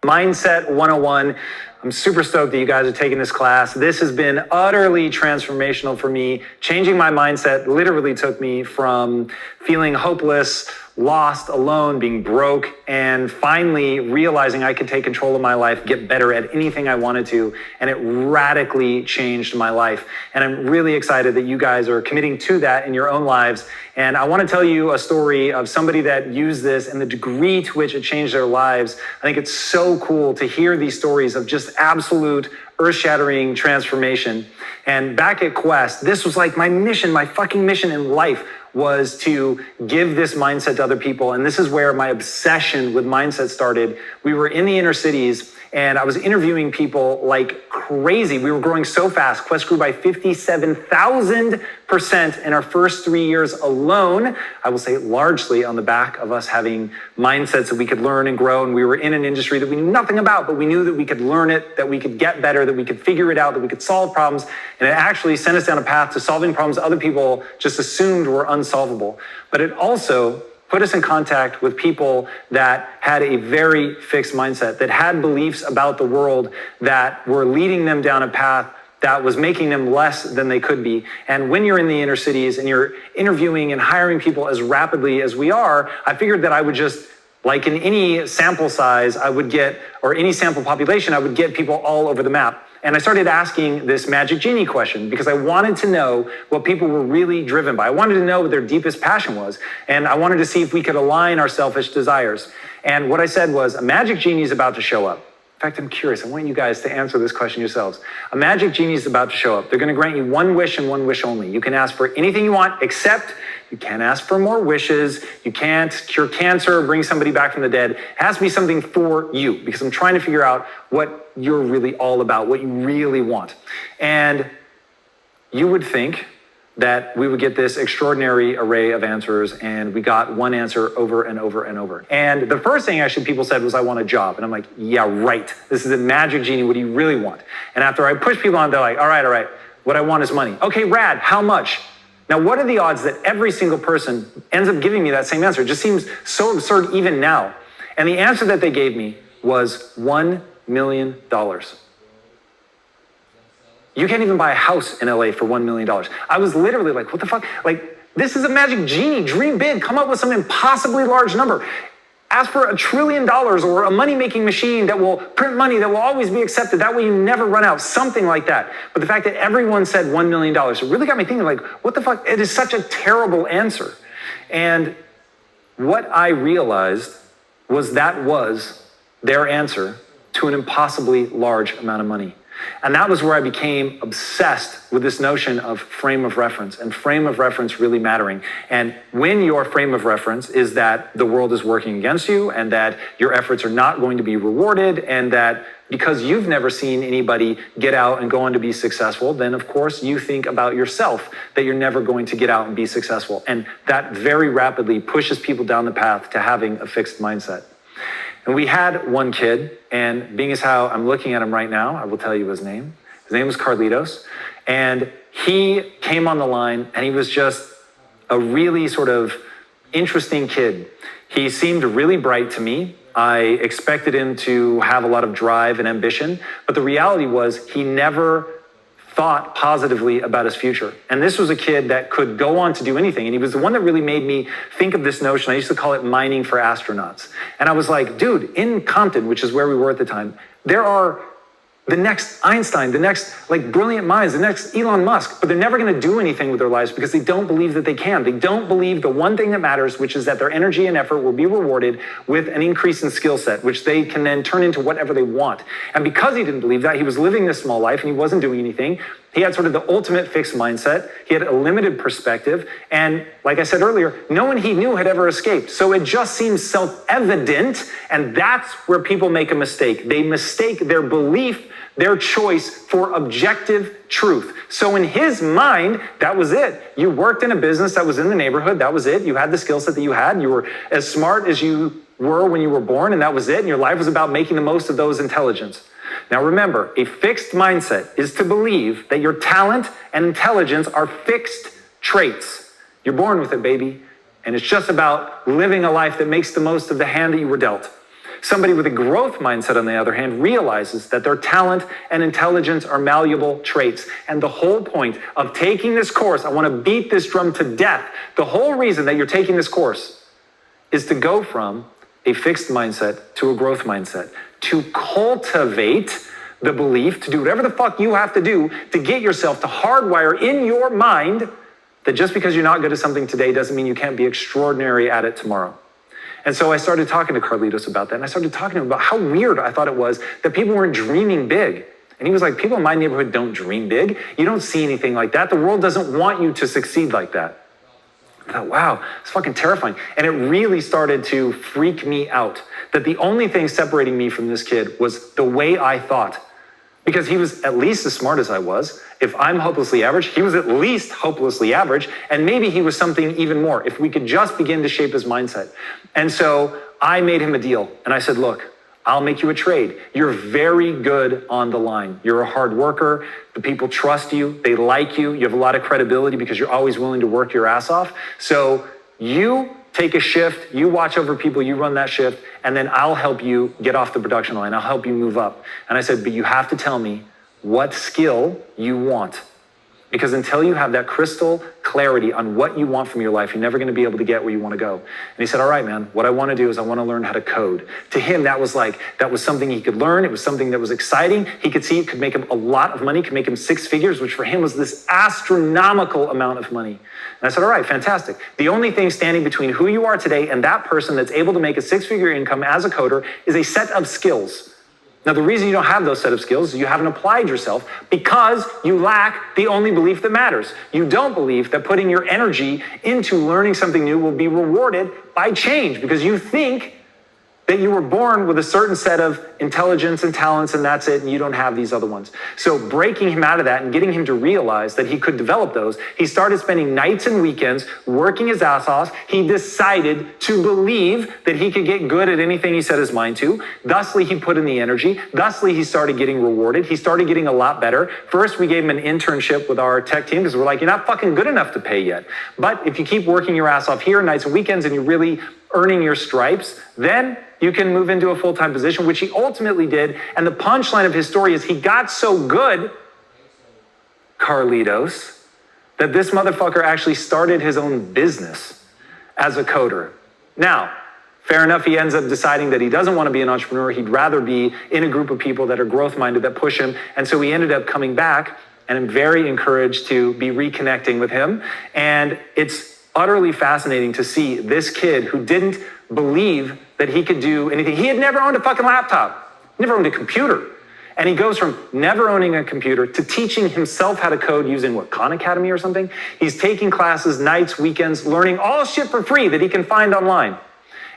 MindSet 101. I'm super stoked that you guys are taking this class. This has been utterly transformational for me. Changing my mindset literally took me from feeling hopeless, lost, alone, being broke, and finally realizing I could take control of my life, get better at anything I wanted to, and it radically changed my life. And I'm really excited that you guys are committing to that in your own lives. And I want to tell you a story of somebody that used this and the degree to which it changed their lives. I think it's so cool to hear these stories of just absolute earth-shattering transformation. And back at Quest, this was like my mission, my fucking mission in life was to give this mindset to other people. And this is where my obsession with mindset started. We were in the inner cities and I was interviewing people like crazy. We were growing so fast. Quest grew by 57,000% in our first 3 years alone. I will say largely on the back of us having mindsets that we could learn and grow. And we were in an industry that we knew nothing about, but we knew that we could learn it, that we could get better, that we could figure it out, that we could solve problems. And it actually sent us down a path to solving problems other people just assumed were unsolvable. But it also put us in contact with people that had a very fixed mindset, that had beliefs about the world that were leading them down a path that was making them less than they could be. And when you're in the inner cities and you're interviewing and hiring people as rapidly as we are, I figured that I would just, like in any sample size I would get, or any sample population, I would get people all over the map. And I started asking this magic genie question because I wanted to know what people were really driven by. I wanted to know what their deepest passion was. And I wanted to see if we could align our selfish desires. And what I said was, a magic genie is about to show up. In fact, I'm curious. I want you guys to answer this question yourselves. A magic genie is about to show up. They're going to grant you one wish and one wish only. You can ask for anything you want, except you can't ask for more wishes. You can't cure cancer or bring somebody back from the dead. It has to be something for you, because I'm trying to figure out what you're really all about, what you really want. And you would think that we would get this extraordinary array of answers, and we got one answer over and over and over. And the first thing actually people said was, I want a job. And I'm like, yeah, right. This is a magic genie. What do you really want? And after I push people on, they're like, all right. What I want is money. Okay, rad. How much? Now, what are the odds that every single person ends up giving me that same answer? It just seems so absurd even now. And the answer that they gave me was $1 million. You can't even buy a house in LA for $1 million. I was literally like, what the fuck? Like, this is a magic genie. Dream big. Come up with some impossibly large number. Ask for $1 trillion or a money-making machine that will print money that will always be accepted. That way you never run out, something like that. But the fact that everyone said $1 million, it really got me thinking, like, what the fuck? It is such a terrible answer. And what I realized was that was their answer to an impossibly large amount of money. And that was where I became obsessed with this notion of frame of reference, and frame of reference really mattering. And when your frame of reference is that the world is working against you and that your efforts are not going to be rewarded, and that because you've never seen anybody get out and go on to be successful, then of course you think about yourself that you're never going to get out and be successful. And that very rapidly pushes people down the path to having a fixed mindset. And we had one kid, and being as how I'm looking at him right now, I will tell you his name. His name was Carlitos. And he came on the line, and he was just a really sort of interesting kid. He seemed really bright to me. I expected him to have a lot of drive and ambition, but the reality was he never thought positively about his future. And this was a kid that could go on to do anything. And he was the one that really made me think of this notion. I used to call it mining for astronauts. And I was like, dude, in Compton, which is where we were at the time, there are the next Einstein, the next like brilliant minds, the next Elon Musk, but they're never going to do anything with their lives because they don't believe that they can. They don't believe the one thing that matters, which is that their energy and effort will be rewarded with an increase in skill set, which they can then turn into whatever they want. And because he didn't believe that, he was living this small life and he wasn't doing anything. He had sort of the ultimate fixed mindset. He had a limited perspective. And like I said earlier, no one he knew had ever escaped. So it just seems self-evident. And that's where people make a mistake. They mistake their belief, their choice, for objective truth. So in his mind, that was it. You worked in a business that was in the neighborhood. That was it. You had the skill set that you had. You were as smart as you were when you were born, and that was it. And your life was about making the most of those intelligence. Now remember, a fixed mindset is to believe that your talent and intelligence are fixed traits. You're born with it, baby. And it's just about living a life that makes the most of the hand that you were dealt. Somebody with a growth mindset, on the other hand, realizes that their talent and intelligence are malleable traits. And the whole point of taking this course, I want to beat this drum to death. The whole reason that you're taking this course is to go from a fixed mindset to a growth mindset, to cultivate the belief, to do whatever the fuck you have to do to get yourself to hardwire in your mind that just because you're not good at something today doesn't mean you can't be extraordinary at it tomorrow. And so I started talking to Carlitos about that, and I started talking to him about how weird I thought it was that people weren't dreaming big. And he was like, people in my neighborhood don't dream big. You don't see anything like that. The world doesn't want you to succeed like that. I thought, wow, it's fucking terrifying. And it really started to freak me out that the only thing separating me from this kid was the way I thought. Because he was at least as smart as I was. If I'm hopelessly average, he was at least hopelessly average. And maybe he was something even more if we could just begin to shape his mindset. And so I made him a deal. And I said, look, I'll make you a trade. You're very good on the line. You're a hard worker. The people trust you. They like you. You have a lot of credibility because you're always willing to work your ass off. So you take a shift, you watch over people, you run that shift, and then I'll help you get off the production line. I'll help you move up. And I said, but you have to tell me what skill you want. Because until you have that crystal clarity on what you want from your life, you're never going to be able to get where you want to go. And he said, all right, man, what I want to do is I want to learn how to code. To him, that was something he could learn. It was something that was exciting. He could see it could make him a lot of money, could make him 6 figures, which for him was this astronomical amount of money. And I said, all right, fantastic. The only thing standing between who you are today and that person that's able to make a 6-figure income as a coder is a set of skills. Now, the reason you don't have those set of skills is you haven't applied yourself because you lack the only belief that matters. You don't believe that putting your energy into learning something new will be rewarded by change because you think that you were born with a certain set of intelligence and talents and that's it, and you don't have these other ones. So breaking him out of that and getting him to realize that he could develop those, he started spending nights and weekends working his ass off. He decided to believe that he could get good at anything he set his mind to. Thusly, he put in the energy. Thusly, he started getting rewarded. He started getting a lot better. First, we gave him an internship with our tech team because we're like, you're not fucking good enough to pay yet. But if you keep working your ass off here, nights and weekends, and you're really earning your stripes, then you can move into a full-time position, which he ultimately did. And the punchline of his story is he got so good, Carlitos, that this motherfucker actually started his own business as a coder. Now, fair enough, he ends up deciding that he doesn't want to be an entrepreneur. He'd rather be in a group of people that are growth-minded, that push him. And so he ended up coming back, and I'm very encouraged to be reconnecting with him. And it's utterly fascinating to see this kid who didn't believe that he could do anything. He had never owned a fucking laptop, never owned a computer. And he goes from never owning a computer to teaching himself how to code using what, Khan Academy or something? He's taking classes, nights, weekends, learning all shit for free that he can find online.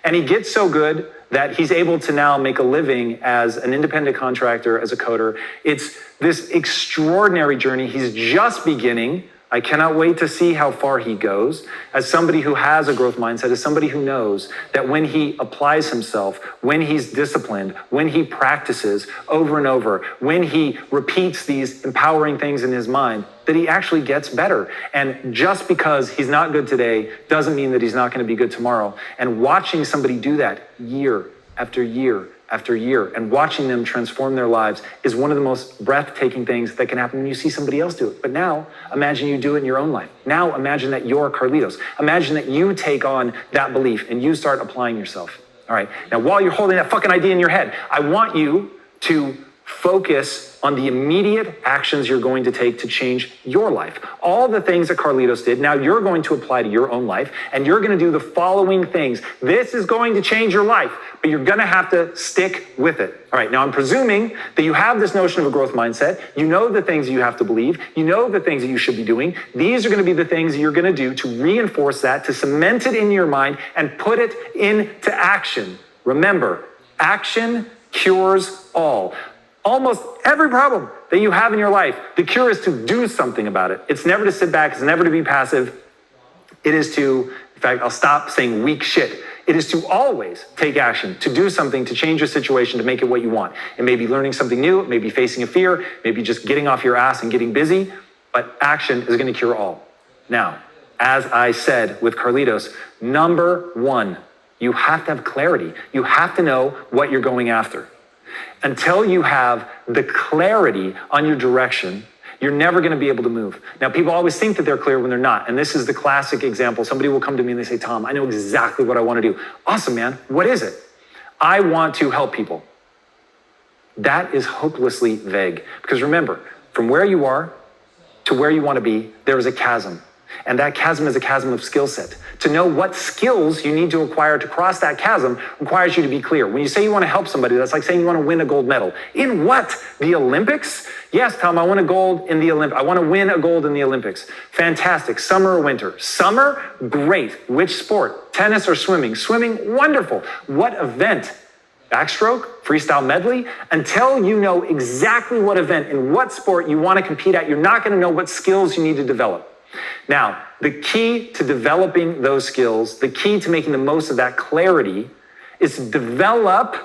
And he gets so good that he's able to now make a living as an independent contractor, as a coder. It's this extraordinary journey. He's just beginning. I cannot wait to see how far he goes. As somebody who has a growth mindset, as somebody who knows that when he applies himself, when he's disciplined, when he practices over and over, when he repeats these empowering things in his mind, that he actually gets better. And just because he's not good today doesn't mean that he's not going to be good tomorrow. And watching somebody do that year after year after year and watching them transform their lives is one of the most breathtaking things that can happen when you see somebody else do it. But now imagine you do it in your own life. Now imagine that you're Carlitos. Imagine that you take on that belief and you start applying yourself. All right. Now, while you're holding that fucking idea in your head, I want you to focus on the immediate actions you're going to take to change your life. All the things that Carlitos did, now you're going to apply to your own life, and you're going to do the following things. This is going to change your life, but you're going to have to stick with it. All right, now I'm presuming that you have this notion of a growth mindset. You know the things you have to believe. You know the things that you should be doing. These are going to be the things that you're going to do to reinforce that, to cement it in your mind and put it into action. Remember, action cures all. Almost every problem that you have in your life, the cure is to do something about it. It's never to sit back. It's never to be passive. It is to, in fact, I'll stop saying weak shit. It is to always take action, to do something, to change your situation, to make it what you want. It may be learning something new. It may be facing a fear. Maybe just getting off your ass and getting busy. But action is going to cure all. Now, as I said with Carlitos, number one, You have to have clarity. You have to know what you're going after. Until you have the clarity on your direction, you're never going to be able to move. Now, people always think that they're clear when they're not. And this is the classic example. Somebody will come to me and they say, Tom, I know exactly what I want to do. Awesome, man. What is it? I want to help people. That is hopelessly vague. Because remember, from where you are to where you want to be, there is a chasm. And that chasm is a chasm of skill set. To know what skills you need to acquire to cross that chasm requires you to be clear. When you say you want to help somebody, that's like saying you want to win a gold medal. In what? The Olympics? Yes, Tom, I want a gold in the Olympics. I want to win a gold in the Olympics. Fantastic. Summer or winter? Summer? Great. Which sport? Tennis or swimming? Swimming? Wonderful. What event? Backstroke? Freestyle medley? Until you know exactly what event and what sport you want to compete at, you're not going to know what skills you need to develop. Now, the key to developing those skills, the key to making the most of that clarity is to develop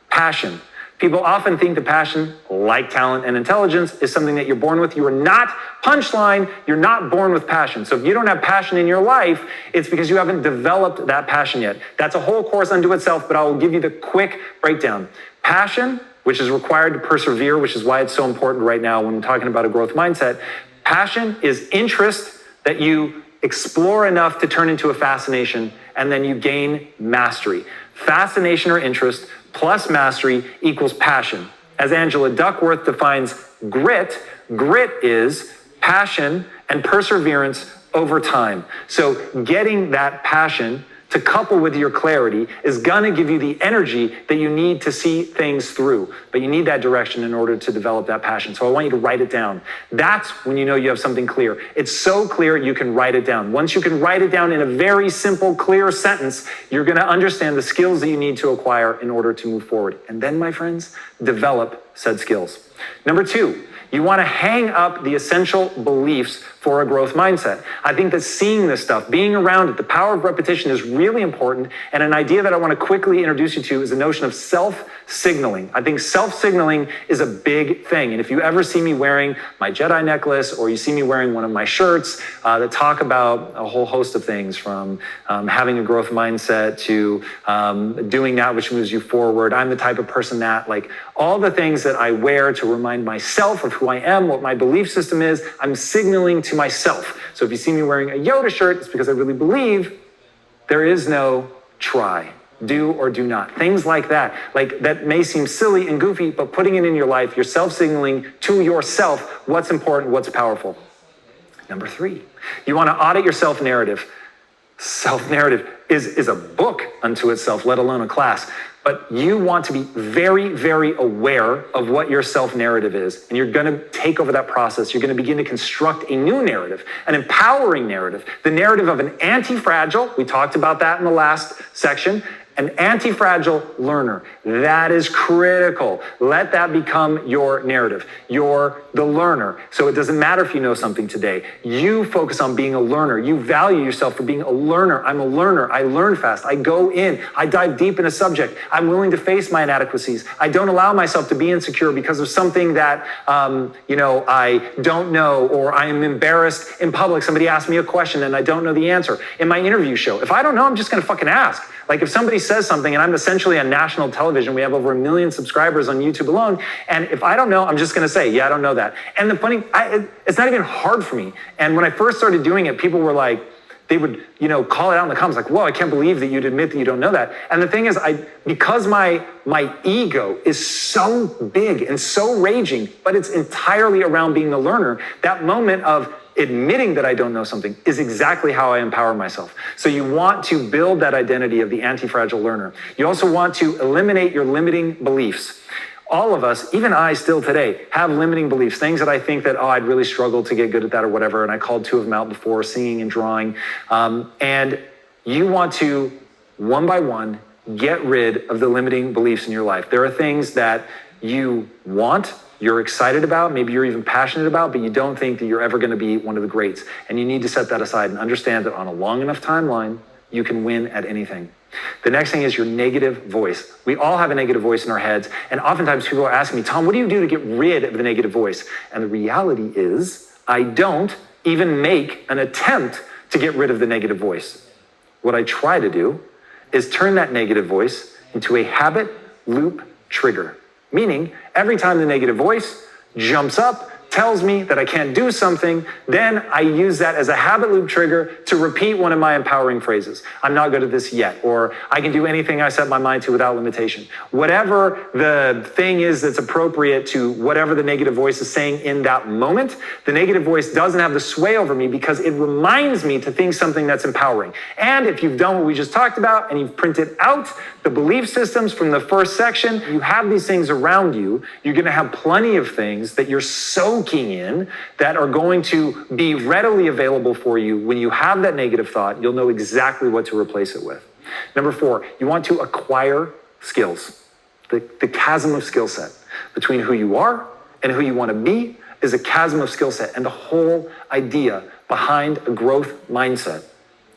passion. People often think that passion, like talent and intelligence, is something that you're born with. You are not, punchline, you're not born with passion. So if you don't have passion in your life, it's because you haven't developed that passion yet. That's a whole course unto itself, but I will give you the quick breakdown. Passion, which is required to persevere, which is why it's so important right now when we're talking about a growth mindset. Passion is interest that you explore enough to turn into a fascination, and then you gain mastery. Fascination or interest plus mastery equals passion. As Angela Duckworth defines grit, grit is passion and perseverance over time. So getting that passion to couple with your clarity is gonna give you the energy that you need to see things through. But you need that direction in order to develop that passion. So I want you to write it down. That's when you know you have something clear. It's so clear you can write it down. Once you can write it down in a very simple, clear sentence, you're gonna understand the skills that you need to acquire in order to move forward. And then, my friends, develop said skills. Number 2, you want to hang up the essential beliefs for a growth mindset. I think that seeing this stuff, being around it, the power of repetition is really important. And an idea that I want to quickly introduce you to is the notion of self-signaling. I think self-signaling is a big thing. And if you ever see me wearing my Jedi necklace, or you see me wearing one of my shirts that talk about a whole host of things, from having a growth mindset to doing that which moves you forward. I'm the type of person that, like, all the things that I wear to remind myself of who I am, what my belief system is, I'm signaling to myself. So if you see me wearing a Yoda shirt, it's because I really believe there is no try, do or do not. Things like that. Like, that may seem silly and goofy, but putting it in your life, you're self-signaling to yourself what's important, what's powerful. Number 3, you want to audit your self-narrative. Self-narrative is a book unto itself, let alone a class. But you want to be very, very aware of what your self-narrative is. And you're going to take over that process. You're going to begin to construct a new narrative, an empowering narrative, the narrative of an anti-fragile. We talked about that in the last section. An anti-fragile learner. That is critical. Let that become your narrative. You're the learner. So it doesn't matter if you know something today. You focus on being a learner. You value yourself for being a learner. I'm a learner. I learn fast. I go in. I dive deep in a subject. I'm willing to face my inadequacies. I don't allow myself to be insecure because of something that, I don't know, or I am embarrassed in public. Somebody asks me a question and I don't know the answer. In my interview show, if I don't know, I'm just going to fucking ask. Like, if somebody says something and I'm essentially on national television, we have over 1 million subscribers on YouTube alone. And if I don't know, I'm just going to say, yeah, I don't know that. And the funny, it's not even hard for me. And when I first started doing it, people were like, they would, call it out in the comments, like, whoa, I can't believe that you'd admit that you don't know that. And the thing is, because my ego is so big and so raging, but it's entirely around being the learner, that moment of admitting that I don't know something is exactly how I empower myself. So you want to build that identity of the anti-fragile learner. You also want to eliminate your limiting beliefs. All of us, even I still today, have limiting beliefs, things that I think that, I'd really struggle to get good at that or whatever. And I called 2 of them out before, singing and drawing. And you want to, one by one, get rid of the limiting beliefs in your life. There are things that you want, you're excited about, maybe you're even passionate about, but you don't think that you're ever going to be one of the greats. And you need to set that aside and understand that on a long enough timeline, you can win at anything. The next thing is your negative voice. We all have a negative voice in our heads. And oftentimes people are asking me, Tom, what do you do to get rid of the negative voice? And the reality is, I don't even make an attempt to get rid of the negative voice. What I try to do is turn that negative voice into a habit loop trigger. Meaning, every time the negative voice jumps up, tells me that I can't do something, then I use that as a habit loop trigger to repeat one of my empowering phrases. I'm not good at this yet, or I can do anything I set my mind to without limitation. Whatever the thing is that's appropriate to whatever the negative voice is saying in that moment, the negative voice doesn't have the sway over me because it reminds me to think something that's empowering. And if you've done what we just talked about and you've printed out the belief systems from the first section, you have these things around you, you're gonna have plenty of things that you're soaking in that are going to be readily available for you. When you have that negative thought, you'll know exactly what to replace it with. Number 4, you want to acquire skills. The chasm of skill set between who you are and who you want to be is a chasm of skill set. And the whole idea behind a growth mindset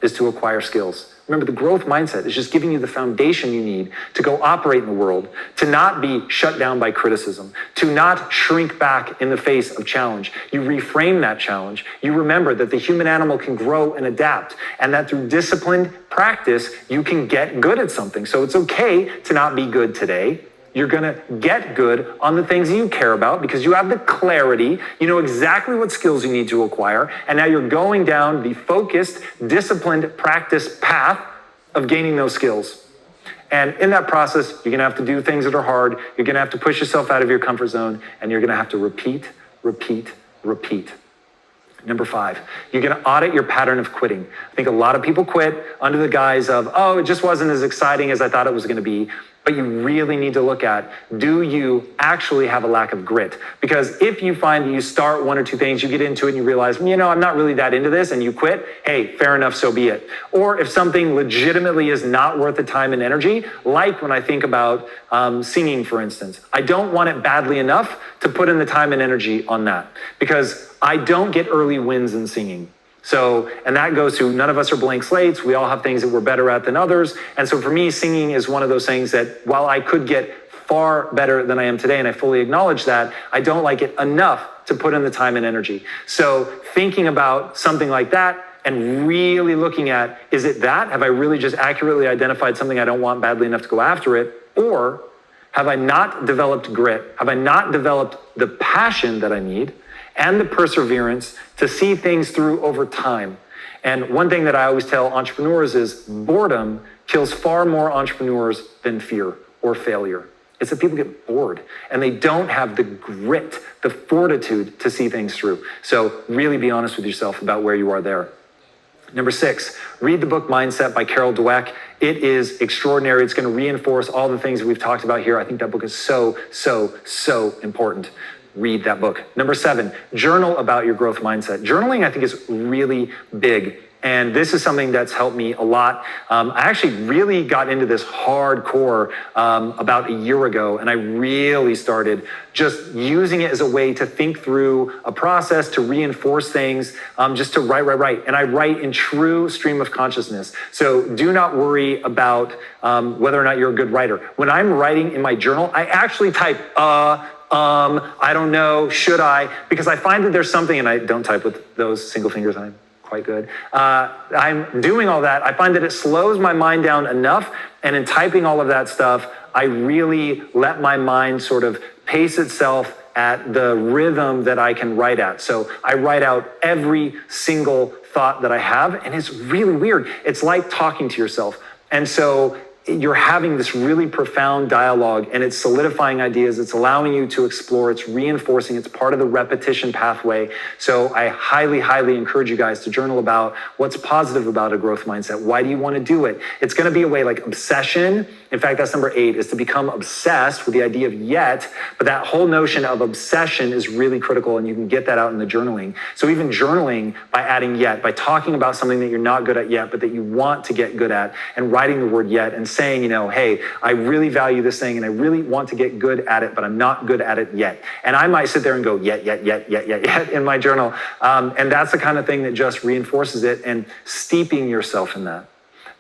is to acquire skills. Remember, the growth mindset is just giving you the foundation you need to go operate in the world, to not be shut down by criticism, to not shrink back in the face of challenge. You reframe that challenge. You remember that the human animal can grow and adapt, and that through disciplined practice, you can get good at something. So it's okay to not be good today. You're gonna get good on the things you care about because you have the clarity, you know exactly what skills you need to acquire, and now you're going down the focused, disciplined practice path of gaining those skills. And in that process, you're gonna have to do things that are hard, you're gonna have to push yourself out of your comfort zone, and you're gonna have to repeat, repeat, repeat. Number 5, you're gonna audit your pattern of quitting. I think a lot of people quit under the guise of, oh, it just wasn't as exciting as I thought it was gonna be. But you really need to look at, do you actually have a lack of grit? Because if you find that you start one or two things, you get into it and you realize, you know, I'm not really that into this, and you quit, hey, fair enough, so be it. Or if something legitimately is not worth the time and energy, like when I think about singing, for instance, I don't want it badly enough to put in the time and energy on that because I don't get early wins in singing. So, and that goes to none of us are blank slates. We all have things that we're better at than others. And so for me, singing is one of those things that while I could get far better than I am today, and I fully acknowledge that, I don't like it enough to put in the time and energy. So thinking about something like that and really looking at, is it that? Have I really just accurately identified something I don't want badly enough to go after it? Or have I not developed grit? Have I not developed the passion that I need and the perseverance to see things through over time? And one thing that I always tell entrepreneurs is boredom kills far more entrepreneurs than fear or failure. It's that people get bored and they don't have the grit, the fortitude to see things through. So really be honest with yourself about where you are there. Number 6, read the book MindSet by Carol Dweck. It is extraordinary. It's going to reinforce all the things that we've talked about here. I think that book is so, so, so important. Read that book. Number 7, journal about your growth mindset. Journaling, I think, is really big. And this is something that's helped me a lot. I actually really got into this hardcore about a year ago, and I really started just using it as a way to think through a process, to reinforce things, just to write. And I write in true stream of consciousness. So do not worry about whether or not you're a good writer. When I'm writing in my journal, I actually type, I don't know, should I? Because I find that there's something, and I don't type with those single fingers, I'm quite good. I'm doing all that. I find that it slows my mind down enough, and in typing all of that stuff, I really let my mind sort of pace itself at the rhythm that I can write at. So I write out every single thought that I have, and it's really weird. It's like talking to yourself. And so you're having this really profound dialogue, and it's solidifying ideas. It's allowing you to explore. It's reinforcing. It's part of the repetition pathway. So I highly, highly encourage you guys to journal about what's positive about a growth mindset. Why do you want to do it? It's going to be a way like obsession. In fact, that's number 8, is to become obsessed with the idea of yet. But that whole notion of obsession is really critical, and you can get that out in the journaling. So even journaling by adding yet, by talking about something that you're not good at yet, but that you want to get good at, and writing the word yet, and saying, you know, hey, I really value this thing and I really want to get good at it, but I'm not good at it yet. And I might sit there and go, yet in my journal. And that's the kind of thing that just reinforces it, and steeping yourself in that,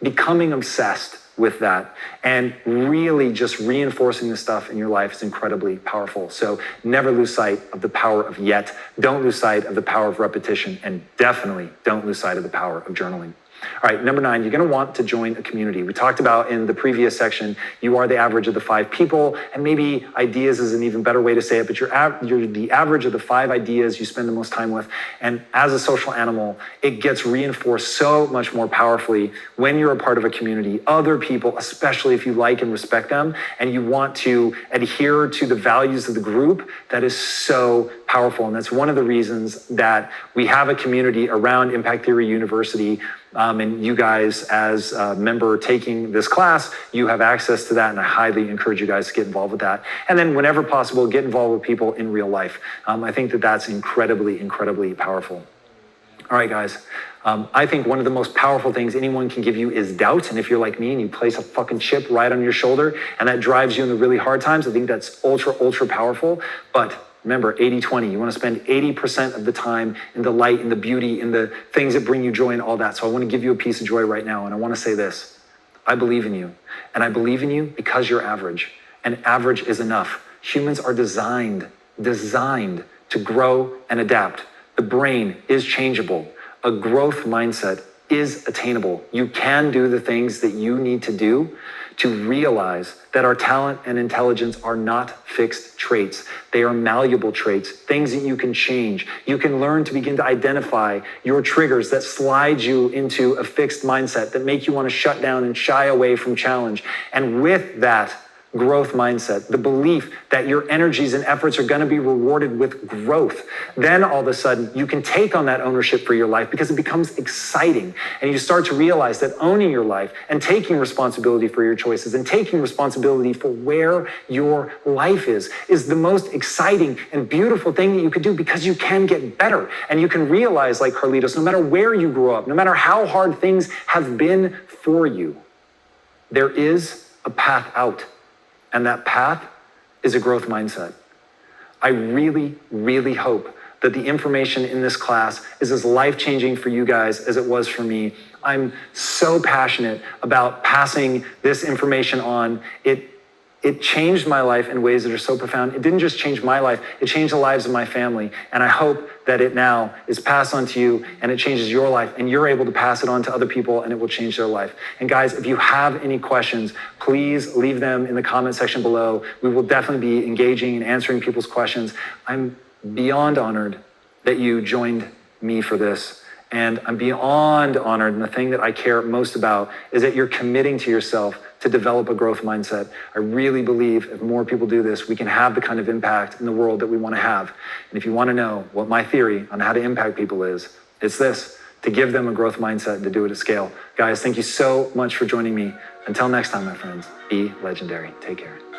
becoming obsessed with that, and really just reinforcing the stuff in your life is incredibly powerful. So never lose sight of the power of yet. Don't lose sight of the power of repetition, and definitely don't lose sight of the power of journaling. All right, number 9, you're going to want to join a community. We talked about in the previous section, you are the average of the 5 people, and maybe ideas is an even better way to say it, but you're the average of the 5 ideas you spend the most time with. And as a social animal, it gets reinforced so much more powerfully when you're a part of a community. Other people, especially if you like and respect them, and you want to adhere to the values of the group, that is so powerful. And that's one of the reasons that we have a community around Impact Theory University. And you guys, as a member taking this class, you have access to that, and I highly encourage you guys to get involved with that. And then whenever possible, get involved with people in real life. I think that that's incredibly, incredibly powerful. All right, guys. I think one of the most powerful things anyone can give you is doubt. And if you're like me and you place a fucking chip right on your shoulder and that drives you in the really hard times, I think that's ultra, ultra powerful. But remember, 80-20, you want to spend 80% of the time in the light, in the beauty, in the things that bring you joy and all that. So I want to give you a piece of joy right now. And I want to say this: I believe in you. And I believe in you because you're average. And average is enough. Humans are designed to grow and adapt. The brain is changeable. A growth mindset is attainable. You can do the things that you need to do to realize that our talent and intelligence are not fixed traits. They are malleable traits, things that you can change. You can learn to begin to identify your triggers that slide you into a fixed mindset, that make you want to shut down and shy away from challenge. And with that growth mindset, the belief that your energies and efforts are going to be rewarded with growth, then all of a sudden you can take on that ownership for your life because it becomes exciting. And you start to realize that owning your life and taking responsibility for your choices and taking responsibility for where your life is the most exciting and beautiful thing that you could do, because you can get better. And you can realize, like Carlitos, no matter where you grow up, no matter how hard things have been for you, there is a path out. And that path is a growth mindset. I really, really hope that the information in this class is as life-changing for you guys as it was for me. I'm so passionate about passing this information on. It changed my life in ways that are so profound. It didn't just change my life, it changed the lives of my family. And I hope that it now is passed on to you and it changes your life and you're able to pass it on to other people and it will change their life. And guys, if you have any questions, please leave them in the comment section below. We will definitely be engaging and answering people's questions. I'm beyond honored that you joined me for this. And I'm beyond honored, and the thing that I care most about is that you're committing to yourself to develop a growth mindset. I really believe if more people do this, we can have the kind of impact in the world that we want to have. And if you want to know what my theory on how to impact people is, it's this: to give them a growth mindset and to do it at scale. Guys, thank you so much for joining me. Until next time, my friends, be legendary. Take care.